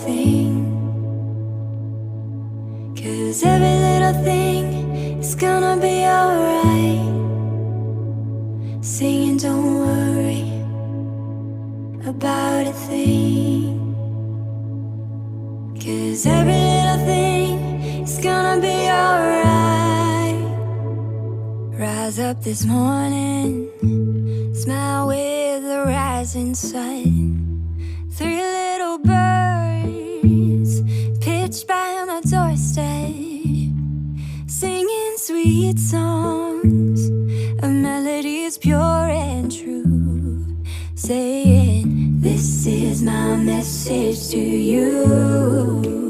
thing, 'cause every little thing is gonna be alright. Singing, don't worry about a thing, 'cause every little thing is gonna be alright. Rise up this morning, smile with the rising sun. 3 little birds pitched by my doorstep, singing sweet songs of melodies pure and true, saying, this is my message to you.